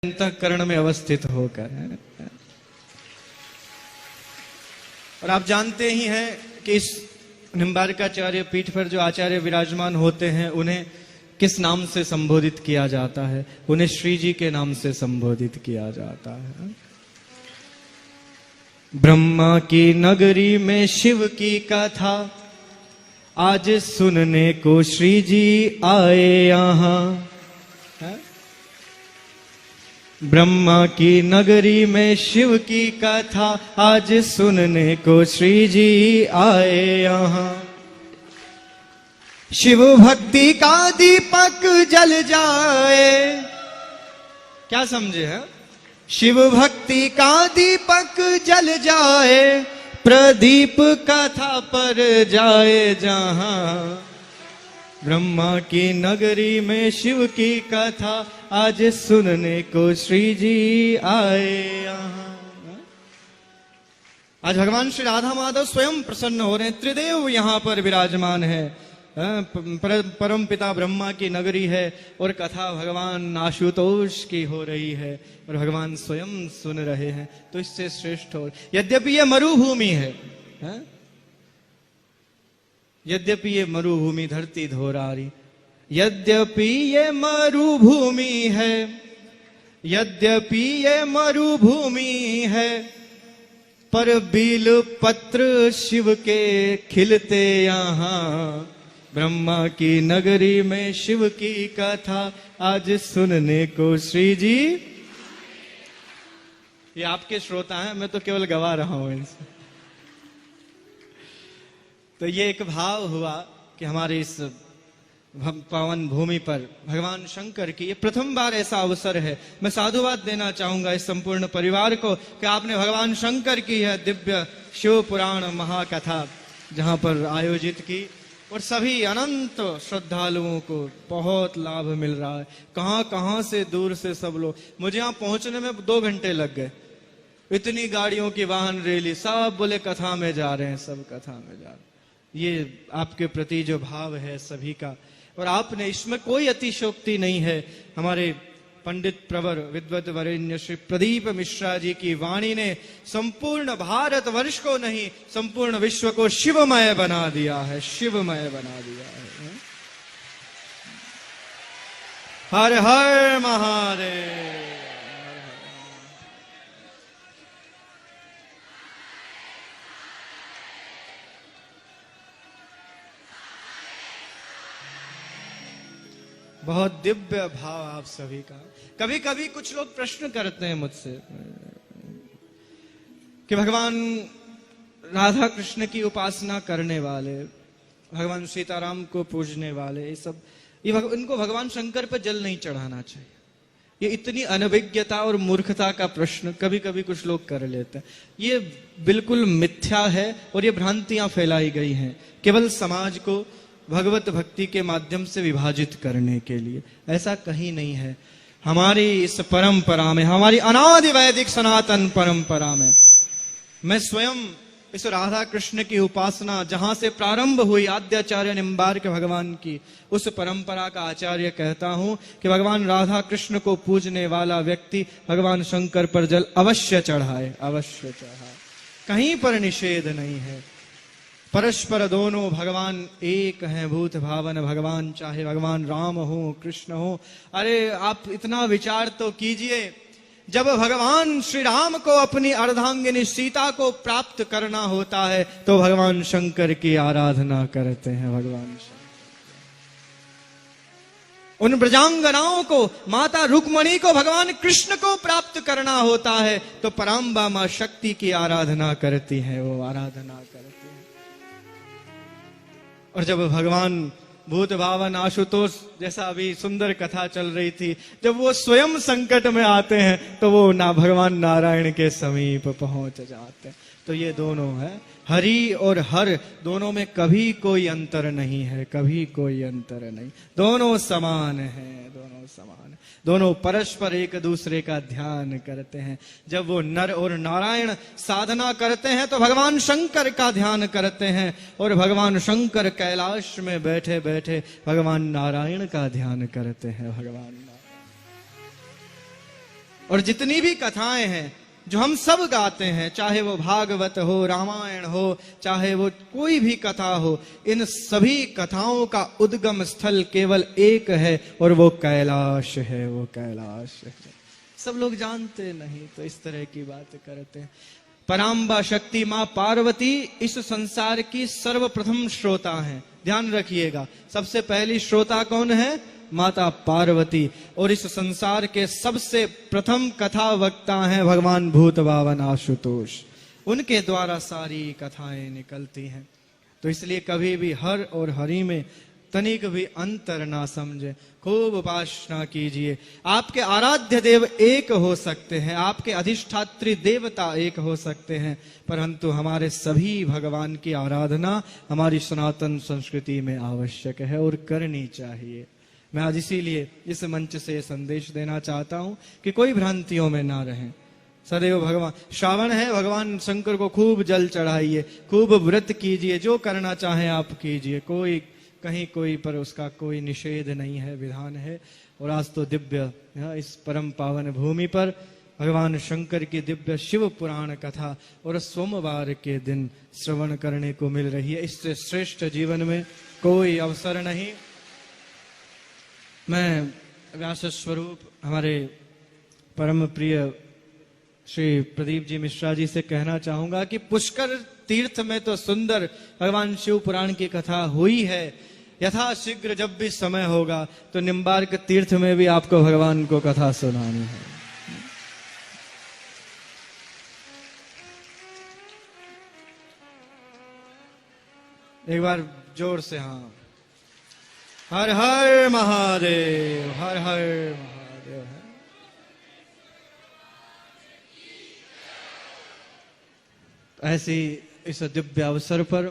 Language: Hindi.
अंतःकरण में अवस्थित होकर है। और आप जानते ही हैं कि इस निम्बार्काचार्य पीठ पर जो आचार्य विराजमान होते हैं उन्हें किस नाम से संबोधित किया जाता है? उन्हें श्री जी के नाम से संबोधित किया जाता है। ब्रह्मा की नगरी में शिव की कथा आज सुनने को श्री जी आए यहाँ। ब्रह्मा की नगरी में शिव की कथा आज सुनने को श्री जी आए यहाँ। शिव भक्ति का दीपक जल जाए, क्या समझे है? शिव भक्ति का दीपक जल जाए, प्रदीप कथा पर जाए जहां। ब्रह्मा की नगरी में शिव की कथा आज सुनने को श्री जी आए यहाँ। आज भगवान श्री राधा माधव स्वयं प्रसन्न हो रहे हैं। त्रिदेव यहाँ पर विराजमान है। परम पिता ब्रह्मा की नगरी है और कथा भगवान आशुतोष की हो रही है और भगवान स्वयं सुन रहे हैं। तो इससे श्रेष्ठ हो, यद्यपि ये मरुभूमि है, यद्यपि ये मरुभूमि धरती धोरारी, यद्यपि ये मरुभूमि है, यद्यपि ये मरुभूमि है, पर बील पत्र शिव के खिलते यहाँ। ब्रह्मा की नगरी में शिव की कथा आज सुनने को श्री जी। ये आपके श्रोता हैं, मैं तो केवल गवा रहा हूं इनसे। तो ये एक भाव हुआ कि हमारे इस पावन भूमि पर भगवान शंकर की ये प्रथम बार ऐसा अवसर है। मैं साधुवाद देना चाहूंगा इस संपूर्ण परिवार को कि आपने भगवान शंकर की यह दिव्य शिव पुराण महाकथा जहां पर आयोजित की और सभी अनंत श्रद्धालुओं को बहुत लाभ मिल रहा है। कहां कहां से दूर से सब लोग, मुझे यहां पहुंचने में 2 घंटे लग गए। इतनी गाड़ियों की वाहन रैली, सब बोले कथा में जा रहे हैं, सब कथा में जा रहे हैं। ये आपके प्रति जो भाव है सभी का, और आपने इसमें कोई अतिशयोक्ति नहीं है। हमारे पंडित प्रवर विद्वत वरेण्य श्री प्रदीप मिश्रा जी की वाणी ने संपूर्ण भारत वर्ष को नहीं, संपूर्ण विश्व को शिवमय बना दिया है, शिवमय बना दिया है। हर हर महादेव। बहुत दिव्य भाव आप सभी का। कभी कभी कुछ लोग प्रश्न करते हैं मुझसे कि भगवान राधा कृष्ण की उपासना करने वाले, भगवान सीताराम को पूजने वाले, ये सब इनको भगवान शंकर पर जल नहीं चढ़ाना चाहिए। ये इतनी अनभिज्ञता और मूर्खता का प्रश्न कभी कभी कुछ लोग कर लेते हैं। ये बिल्कुल मिथ्या है और ये भ्रांतियां फैलाई गई हैं केवल समाज को भगवत भक्ति के माध्यम से विभाजित करने के लिए। ऐसा कहीं नहीं है। हमारी इस परंपरा में, हमारी अनादि वैदिक सनातन परंपरा में, मैं स्वयं इस राधा कृष्ण की उपासना जहां से प्रारंभ हुई आद्याचार्य निम्बार्क भगवान की, उस परंपरा का आचार्य कहता हूं कि भगवान राधा कृष्ण को पूजने वाला व्यक्ति भगवान शंकर पर जल अवश्य चढ़ाए, अवश्य चढ़ाए। कहीं पर निषेध नहीं है। परस्पर दोनों भगवान एक हैं, भूत भावन भगवान, चाहे भगवान राम हो कृष्ण हो। अरे आप इतना विचार तो कीजिए, जब भगवान श्री राम को अपनी अर्धांगिनी सीता को प्राप्त करना होता है तो भगवान शंकर की आराधना करते हैं। भगवान उन ब्रजांगनाओं को, माता रुक्मणी को भगवान कृष्ण को प्राप्त करना होता है तो पराम्बा मां शक्ति की आराधना करती है, वो आराधना करती है। और जब भगवान भूत भावन आशुतोष, जैसा अभी सुंदर कथा चल रही थी, जब वो स्वयं संकट में आते हैं तो वो ना भगवान नारायण के समीप पहुंच जाते हैं। तो ये दोनों है, हरि और हर, दोनों में कभी कोई अंतर नहीं है, कभी कोई अंतर नहीं। दोनों समान है, दोनों समान है। दोनों परस्पर एक दूसरे का ध्यान करते हैं। जब वो नर और नारायण साधना करते हैं तो भगवान शंकर का ध्यान करते हैं, और भगवान शंकर कैलाश में बैठे बैठे भगवान नारायण का ध्यान करते हैं। भगवान और जितनी भी कथाएं हैं जो हम सब गाते हैं, चाहे वो भागवत हो, रामायण हो, चाहे वो कोई भी कथा हो, इन सभी कथाओं का उद्गम स्थल केवल एक है और वो कैलाश है, वो कैलाश है। सब लोग जानते नहीं तो इस तरह की बात करते हैं। पराम्बा शक्ति मां पार्वती इस संसार की सर्वप्रथम श्रोता हैं। ध्यान रखिएगा, सबसे पहली श्रोता कौन है? माता पार्वती। और इस संसार के सबसे प्रथम कथा वक्ता हैं भगवान भूत बावन आशुतोष। उनके द्वारा सारी कथाएं निकलती हैं। तो इसलिए कभी भी हर और हरि में तनिक भी अंतर ना समझे, खूब उपासना कीजिए। आपके आराध्य देव एक हो सकते हैं, आपके अधिष्ठात्री देवता एक हो सकते हैं, परंतु हमारे सभी भगवान की आराधना हमारी सनातन संस्कृति में आवश्यक है और करनी चाहिए। मैं आज इसीलिए इस मंच से संदेश देना चाहता हूं कि कोई भ्रांतियों में ना रहें। सदैव भगवान, श्रावण है, भगवान शंकर को खूब जल चढ़ाइए, खूब व्रत कीजिए, जो करना चाहें आप कीजिए। कोई कहीं कोई पर उसका कोई निषेध नहीं है, विधान है। और आज तो दिव्य इस परम पावन भूमि पर भगवान शंकर की दिव्य शिव पुराण कथा और सोमवार के दिन श्रवण करने को मिल रही है। इससे श्रेष्ठ जीवन में कोई अवसर नहीं। मैं व्यास स्वरूप हमारे परम प्रिय श्री प्रदीप जी मिश्रा जी से कहना चाहूंगा कि पुष्कर तीर्थ में तो सुंदर भगवान शिव पुराण की कथा हुई है। यथा शीघ्र जब भी समय होगा तो निम्बार्क तीर्थ में भी आपको भगवान को कथा सुनानी है। एक बार जोर से हाँ, हर हर महादेव, हर हर महादेव है। ऐसी इस दिव्य अवसर पर